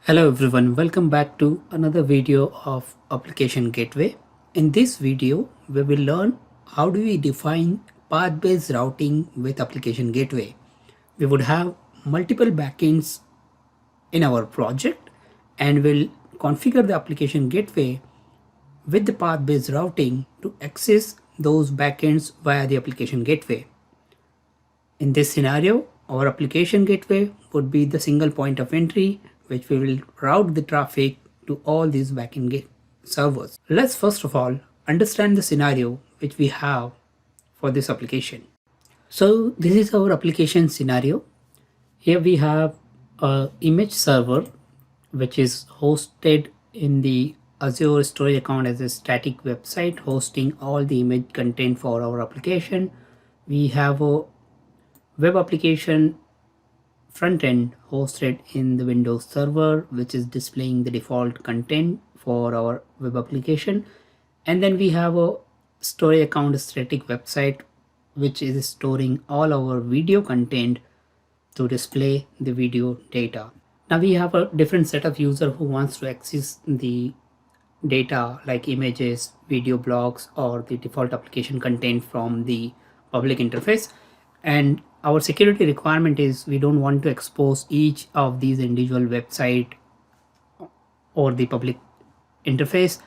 Hello everyone, welcome back to another video of Application Gateway. In this video, we will learn how do we define path-based routing with Application Gateway. We would have multiple backends in our project and will configure the Application Gateway with the path-based routing to access those backends via the Application Gateway. In this scenario, our application gateway would be the single point of entry, which we will route the traffic to all these backend servers. Let's first of all understand the scenario which we have for this application. So this is our application scenario. Here we have a image server which is hosted in the Azure storage account as a static website hosting all the image content for our application. We have a web application front end hosted in the Windows server, which is displaying the default content for our web application. And then we have a storage account static website, which is storing all our video content to display the video data. Now we have a different set of user who wants to access the data like images, video blogs, or the default application content from the public interface. And our security requirement is we don't want to expose each of these individual website or the public interface.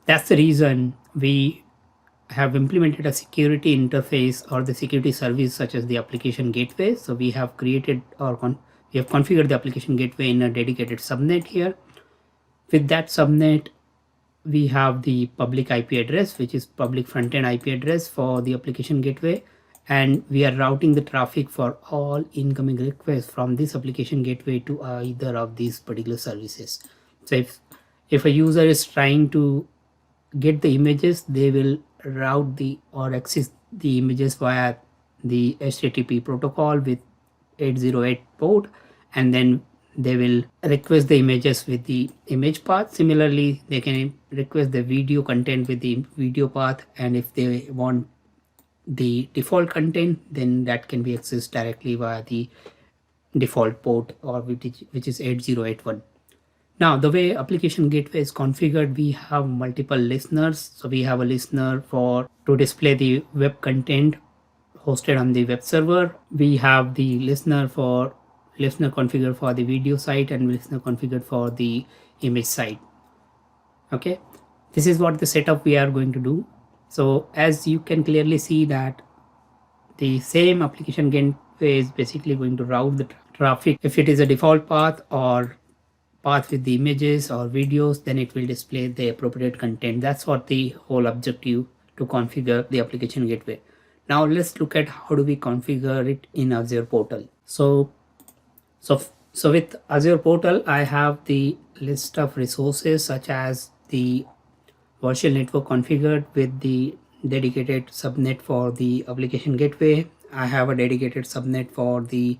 That's the reason we have implemented a security interface or the security service such as the application gateway. So we have created or we have configured the application gateway in a dedicated subnet here. With that subnet, we have the public IP address, which is public front-end IP address for the application gateway. And we are routing the traffic for all incoming requests from this application gateway to either of these particular services. So if a user is trying to get the images, they will route the or access the images via the HTTP protocol with 808 port, and then they will request the images with the image path. Similarly, they can request the video content with the video path, and if they want the default content, then that can be accessed directly via the default port or which is 8081. Now the way application gateway is configured, we have multiple listeners. So we have a listener to display the web content hosted on the web server. We have the listener configured for the video site and listener configured for the image site. Okay, this is what the setup we are going to do. So as you can clearly see that the same application gateway is basically going to route the traffic. If it is a default path or path with the images or videos, then it will display the appropriate content. That's what the whole objective to configure the application gateway. Now let's look at how do we configure it in Azure portal. So with Azure portal, I have the list of resources such as the virtual network configured with the dedicated subnet for the application gateway. I have a dedicated subnet for the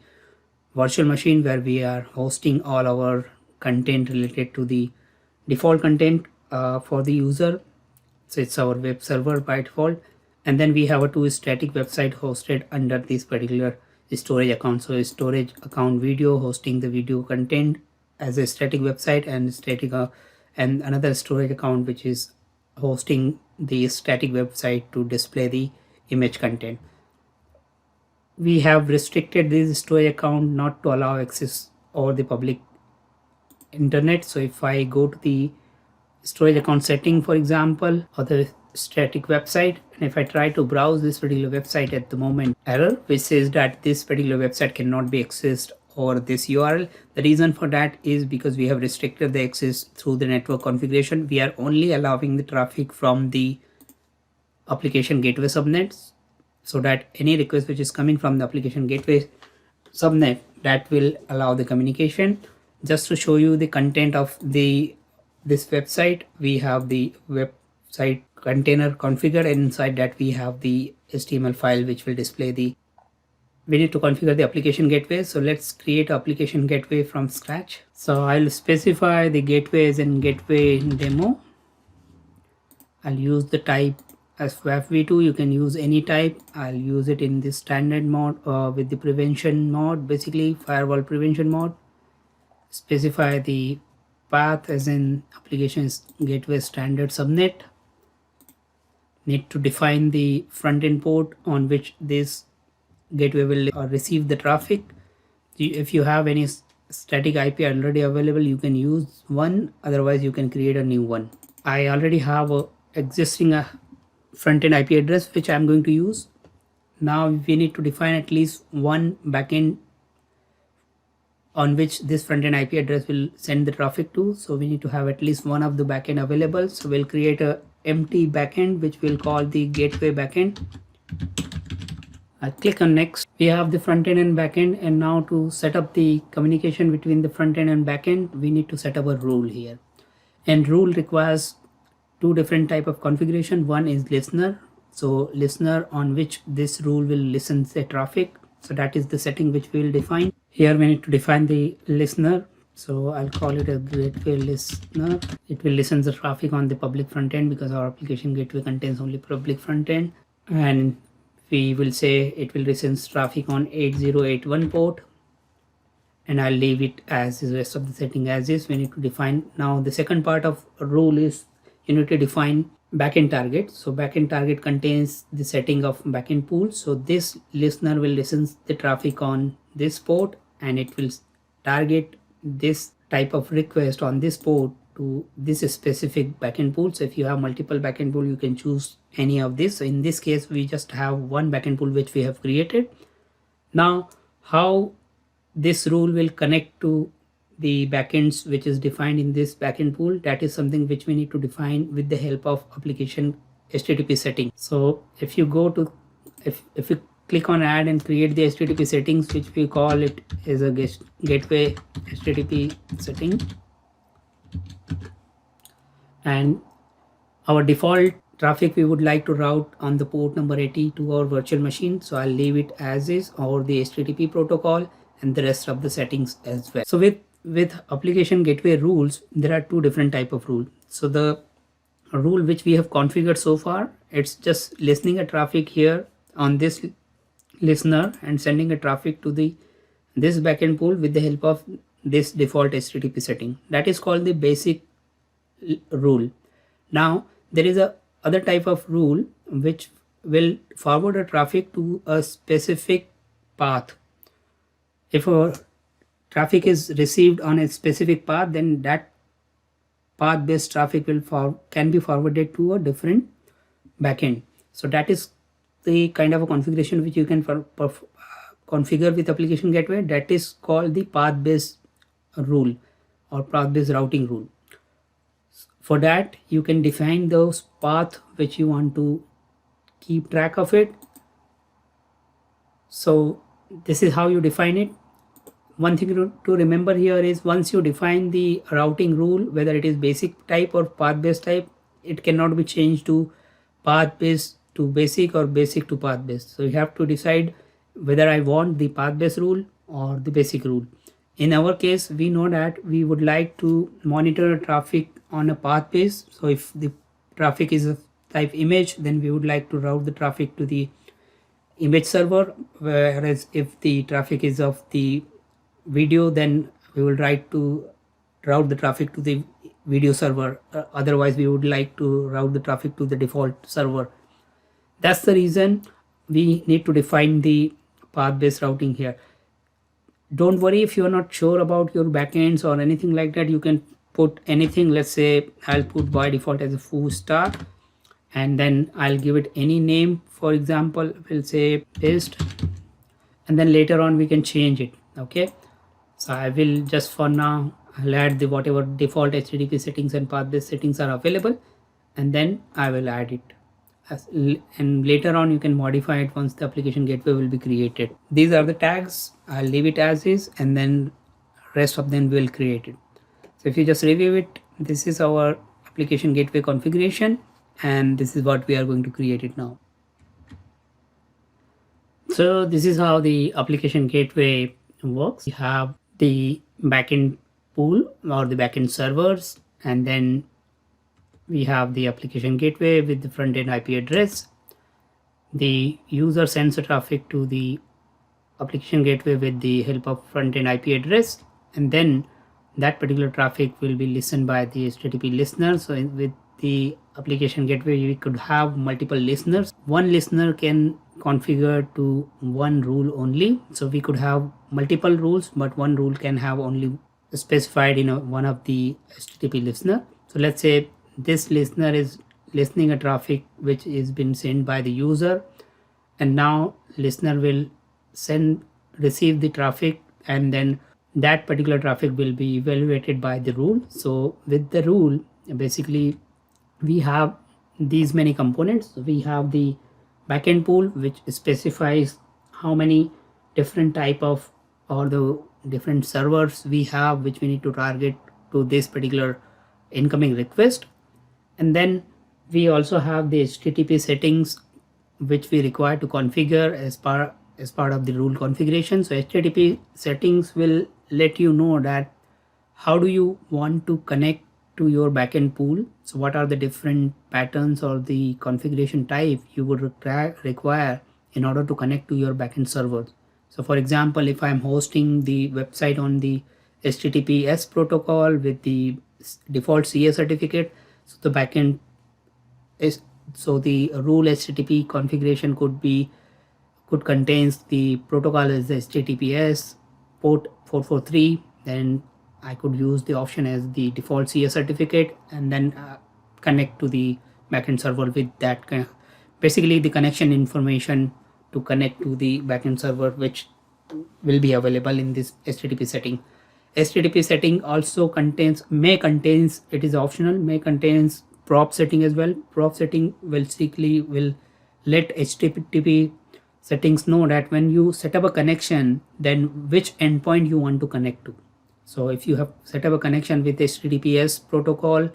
virtual machine where we are hosting all our content related to the default content for the user. So it's our web server by default. And then we have a two static website hosted under this particular storage account. So a storage account video hosting the video content as a static website, and and another storage account which is hosting the static website to display the image content. We have restricted this storage account not to allow access over the public internet. So if I go to the storage account setting, for example, or the static website, and if I try to browse this particular website, at the moment error which says that this particular website cannot be accessed over this URL. The reason for that is because we have restricted the access through the network configuration. We are only allowing the traffic from the application gateway subnets, so that any request which is coming from the application gateway subnet, that will allow the communication. Just to show you the content of this website, we have the website container configured, and inside that we have the HTML file which will display we need to configure the application gateway. So let's create application gateway from scratch. So I'll specify the gateway as in gateway demo. I'll use the type as FAV2. You can use any type. I'll use it in the standard mode with the prevention mode, basically firewall prevention mode. specify the path as in applications gateway standard subnet. Need to define the front end port on which this gateway will receive the traffic. If you have any static IP already available, you can use one, otherwise you can create a new one. I already have a existing front end IP address which I'm going to use. Now we need to define at least one backend on which this front end IP address will send the traffic to. So we need to have at least one of the backend available. So we'll create a empty backend which we'll call the gateway backend. I click on next. We have the front end and backend, and now to set up the communication between the front end and backend, we need to set up a rule here. And rule requires two different type of configuration. One is listener. So listener on which this rule will listen the traffic. So that is the setting which we will define. Here we need to define the listener. So I'll call it a gateway listener. It will listen the traffic on the public front end because our application gateway contains only public front end. And we will say it will listen traffic on 8081 port. And I'll leave it as the rest of the setting as is. We need to define now the second part of rule is you need to define backend target. So backend target contains the setting of backend pool. So this listener will listen the traffic on this port and it will target this type of request on this port to this specific backend pool. So if you have multiple backend pool, you can choose any of this. So in this case, we just have one backend pool which we have created. Now how this rule will connect to the backends which is defined in this backend pool, that is something which we need to define with the help of application HTTP setting. So if you go to if you click on add and create the HTTP settings, which we call it as a gateway HTTP setting, and our default traffic we would like to route on the port number 80 to our virtual machine. So I'll leave it as is, or the HTTP protocol and the rest of the settings as well. So with application gateway rules, there are two different type of rule. So the rule which we have configured so far, it's just listening a traffic here on this listener and sending a traffic to this backend pool with the help of this default HTTP setting. That is called the basic rule. Now there is a other type of rule which will forward a traffic to a specific path. If a traffic is received on a specific path, then that path based traffic can be forwarded to a different backend. So that is the kind of a configuration which you can configure with application gateway. That is called the path based rule or path based routing rule. For that, you can define those path which you want to keep track of it. So this is how you define it. One thing to remember here is once you define the routing rule, whether it is basic type or path based type, it cannot be changed to path based to basic or basic to path based. So you have to decide whether I want the path based rule or the basic rule. In our case, we know that we would like to monitor traffic on a path base. So if the traffic is of type image, then we would like to route the traffic to the image server, whereas if the traffic is of the video, then we will route the traffic to the video server. Otherwise we would like to route the traffic to the default server. That's the reason we need to define the path based routing here. Don't worry if you are not sure about your backends or anything like that. You can put anything. Let's say I'll put by default as a full star, and then I'll give it any name. For example, we'll say paste, and then later on we can change it. Okay, so I will just for now I'll add the whatever default HTTP settings and path based settings are available, and then I will add it. And later on you can modify it once the application gateway will be created. These are the tags. I'll leave it as is, and then rest of them will create it. So if you just review it, this is our application gateway configuration, and this is what we are going to create it now. So this is how the application gateway works. We have the backend pool or the backend servers, and then we have the application gateway with the front end IP address. The user sends the traffic to the application gateway with the help of front end IP address, and then that particular traffic will be listened by the HTTP listener. So with the application gateway, we could have multiple listeners. One listener can configure to one rule only. So we could have multiple rules, but one rule can have only specified in one of the HTTP listener. So let's say this listener is listening a traffic which is been sent by the user, and now listener will send receive the traffic, and then that particular traffic will be evaluated by the rule. So with the rule, basically we have these many components. We have the backend pool, which specifies how many different type of or the different servers we have which we need to target to this particular incoming request. And then we also have the HTTP settings which we require to configure as part of the rule configuration. So HTTP settings will let you know that how do you want to connect to your backend pool. So what are the different patterns or the configuration type you would require in order to connect to your backend servers. So for example, if I'm hosting the website on the HTTPS protocol with the default CA certificate, so the backend is, so the rule HTTP configuration could contains the protocol as the HTTPS port 443. Then I could use the option as the default CA certificate, and then connect to the backend server with that basically the connection information to connect to the backend server, which will be available in this HTTP setting. HTTP setting also contains, it is optional, may contains prop setting as well. Prop setting will let HTTP settings know that when you set up a connection, then which endpoint you want to connect to. So if you have set up a connection with HTTPS protocol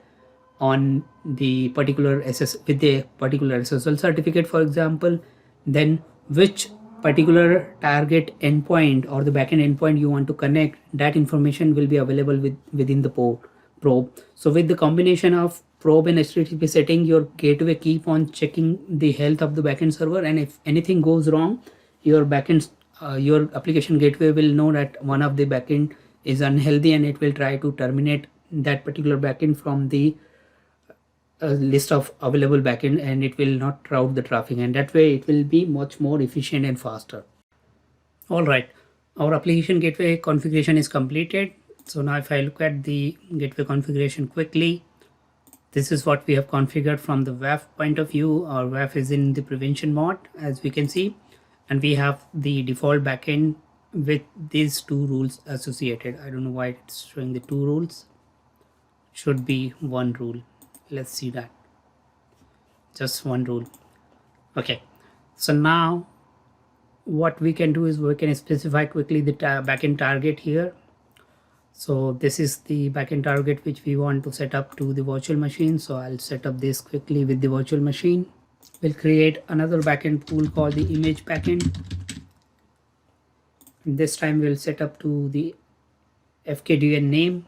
on the particular with the particular SSL certificate, for example, then which particular target endpoint or the backend endpoint you want to connect, that information will be available within the probe. So with the combination of probe and HTTP setting, your gateway keep on checking the health of the backend server, and if anything goes wrong, your backend your application gateway will know that one of the backend is unhealthy, and it will try to terminate that particular backend from the list of available backend, and it will not route the traffic, and that way it will be much more efficient and faster. All right, our application gateway configuration is completed. So now if I look at the gateway configuration quickly, this is what we have configured from the WAF point of view. Our WAF is in the prevention mode, as we can see, and we have the default backend with these two rules associated. I don't know why it's showing the two rules. Should be one rule. Let's see that. Just one rule. Okay. So now what we can do is we can specify quickly the backend target here. So this is the backend target which we want to set up to the virtual machine. So I'll set up this quickly with the virtual machine. We'll create another backend pool called the image backend. And this time we'll set up to the FKDN name,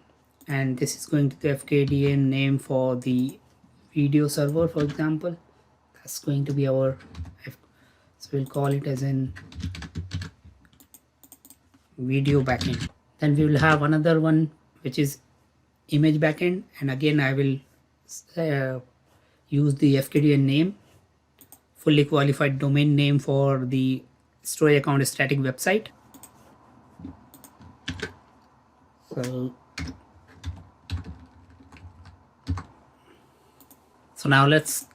and this is going to the FKDN name for the video server, for example. That's going to be our so we'll call it as in video backend. Then we will have another one which is image backend, and again I will use the FKDN name, fully qualified domain name for the storage account static website. So now let's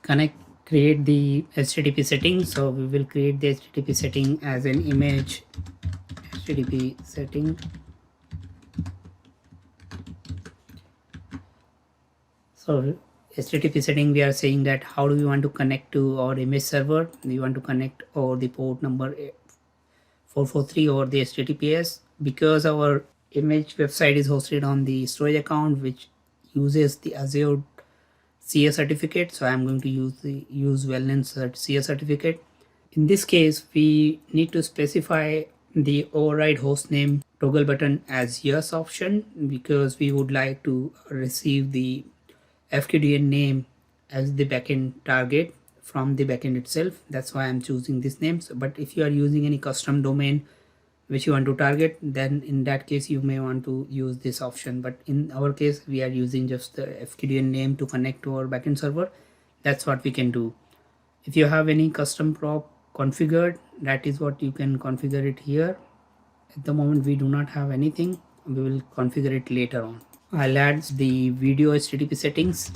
create the HTTP setting. So we will create the HTTP setting as an image HTTP setting. So HTTP setting, we are saying that how do we want to connect to our image server. We want to connect over the port number 443 or the HTTPS, because our image website is hosted on the storage account which uses the Azure CA certificate. So I'm going to use wellness CA certificate. In this case, we need to specify the override hostname toggle button as yes option, because we would like to receive the FKDN name as the backend target from the backend itself. That's why I'm choosing this name. But if you are using any custom domain which you want to target, then in that case you may want to use this option. But in our case we are using just the FQDN name to connect to our backend server. That's what we can do. If you have any custom prop configured, that is what you can configure it here. At the moment we do not have anything, we will configure it later on. I'll add the video HTTP settings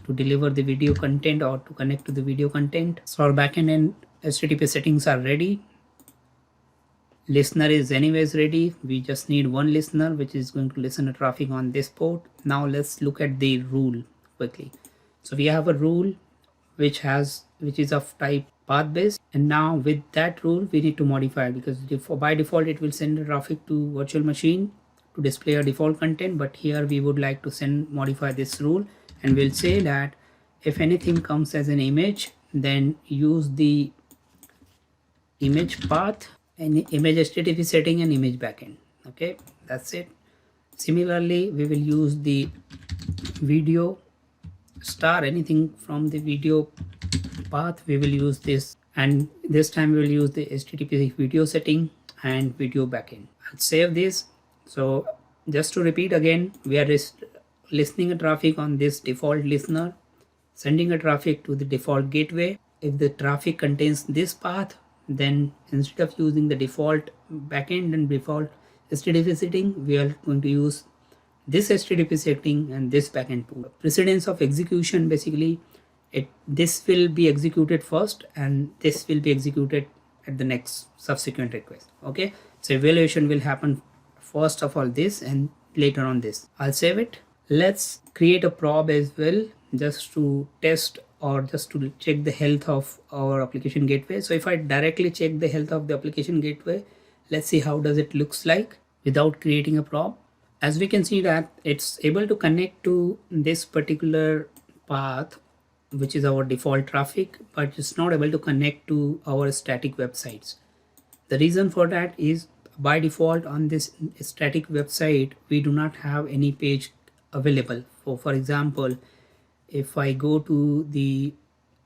to deliver the video content or to connect to the video content. So our backend and HTTP settings are ready. Listener is anyways ready. We just need one listener which is going to listen to traffic on this port. Now let's look at the rule quickly. So we have a rule which is of type path based, and now with that rule we need to modify, because by default it will send the traffic to virtual machine to display a default content, but here we would like to modify this rule, and we'll say that if anything comes as an image, then use the image path and image HTTP setting and image backend. Okay, that's it. Similarly, we will use the video star, anything from the video path we will use this, and this time we will use the HTTP video setting and video backend. I'll save this. So just to repeat again, we are listening a traffic on this default listener, sending a traffic to the default gateway. If the traffic contains this path, then instead of using the default backend and default HTTP setting, we are going to use this HTTP setting and this backend pool. Precedence of execution, basically this will be executed first and this will be executed at the next subsequent request. Okay, so evaluation will happen first of all this and later on this. I'll save it. Let's create a probe as well, just to test or just to check the health of our application gateway. So if I directly check the health of the application gateway, let's see how does it looks like without creating a probe. As we can see that it's able to connect to this particular path, which is our default traffic, but it's not able to connect to our static websites. The reason for that is by default on this static website, we do not have any page available. For example, if I go to the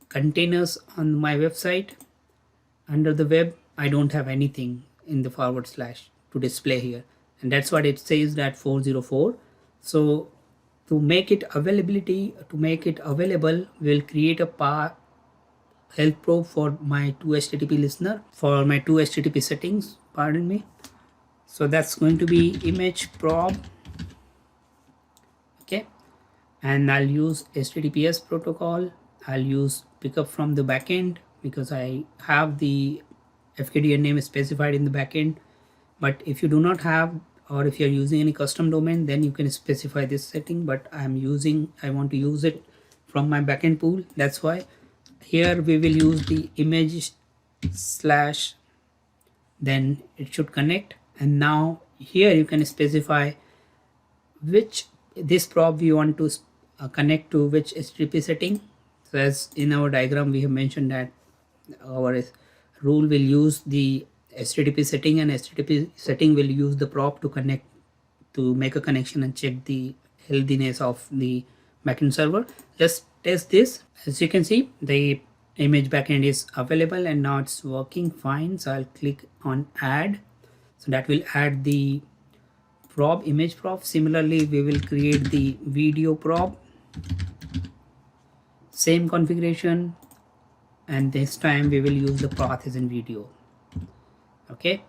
containers on my website under the web, I don't have anything in the forward slash to display here, and that's what it says that 404. So to make it available, we'll create a health probe for my 2HTTP listener, for my 2HTTP settings, pardon me. So that's going to be image probe. Okay, and I'll use HTTPS protocol. I'll use pickup from the backend because I have the FQDN name specified in the backend. But if you do not have, or if you're using any custom domain, then you can specify this setting, but I want to use it from my backend pool. That's why here we will use the image slash, then it should connect. And now here you can specify which this probe we want to connect to which HTTP setting. So as in our diagram we have mentioned that our rule will use the HTTP setting, and HTTP setting will use the probe to make a connection and check the healthiness of the backend server. Let's test this. As you can see, the image backend is available and now it's working fine. So I'll click on add. So that will add the probe, image probe. Similarly, we will create the video probe. Same configuration, and this time we will use the path as in video. Okay,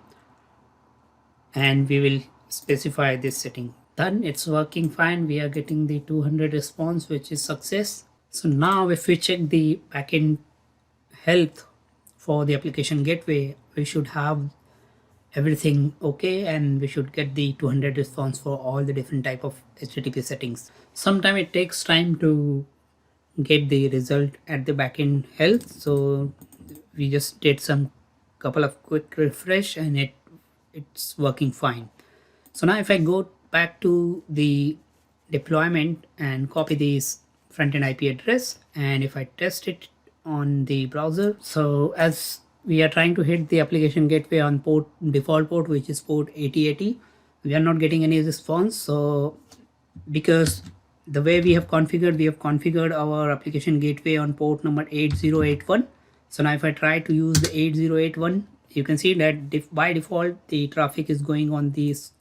and we will specify this setting. Done, it's working fine. We are getting the 200 response, which is success. So now if we check the backend health for the application gateway, we should have everything okay, and we should get the 200 response for all the different type of HTTP settings. Sometimes it takes time to get the result at the backend health, so we just did some couple of quick refresh and it's working fine. So now if I go back to the deployment and copy this front-end IP address, and if I test it on the browser, so as we are trying to hit the application gateway on default port, which is port 8080, we are not getting any response. So because the way we have configured our application gateway on port number 8081. So now if I try to use the 8081 you can see that by default the traffic is going on this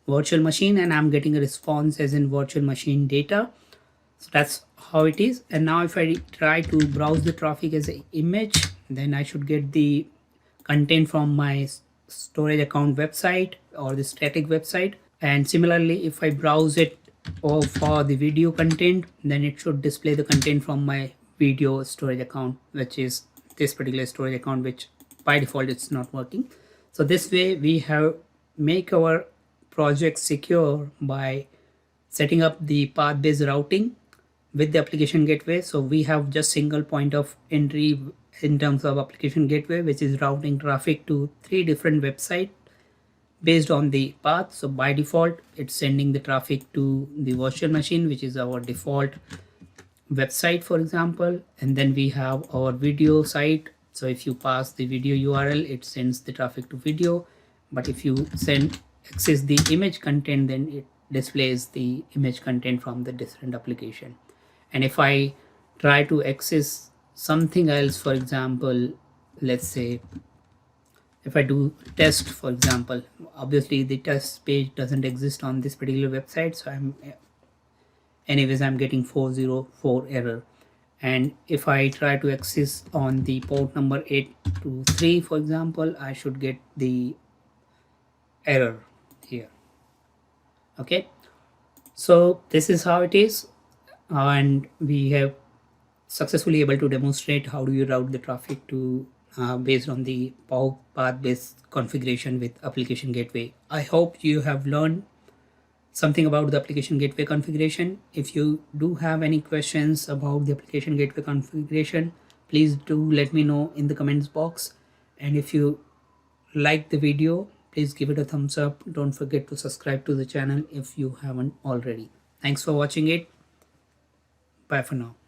virtual machine and I'm getting a response as in virtual machine data. So that's how it is. And now if I try to browse the traffic as an image, then I should get the content from my storage account website or the static website. And similarly, if I browse it or for the video content, then it should display the content from my video storage account, which is this particular storage account, which by default it's not working. So this way we have make our project secure by setting up the path-based routing with the application gateway. So we have just single point of entry in terms of application gateway, which is routing traffic to 3 different websites based on the path. So by default it's sending the traffic to the virtual machine, which is our default website, for example. And then we have our video site. So if you pass the video URL, it sends the traffic to video, but if you access the image content, then it displays the image content from the different application. And if I try to access something else, for example, let's say if I do test, for example, obviously the test page doesn't exist on this particular website, so I'm getting 404 error. And if I try to access on the port number 823, for example, I should get the error here. Okay, so this is how it is, and we have successfully able to demonstrate how do you route the traffic to based on the path based configuration with application gateway. I hope you have learned something about the application gateway configuration. If you do have any questions about the application gateway configuration, please do let me know in the comments box. And if you like the video, please give it a thumbs up. Don't forget to subscribe to the channel if you haven't already. Thanks for watching it. Bye for now.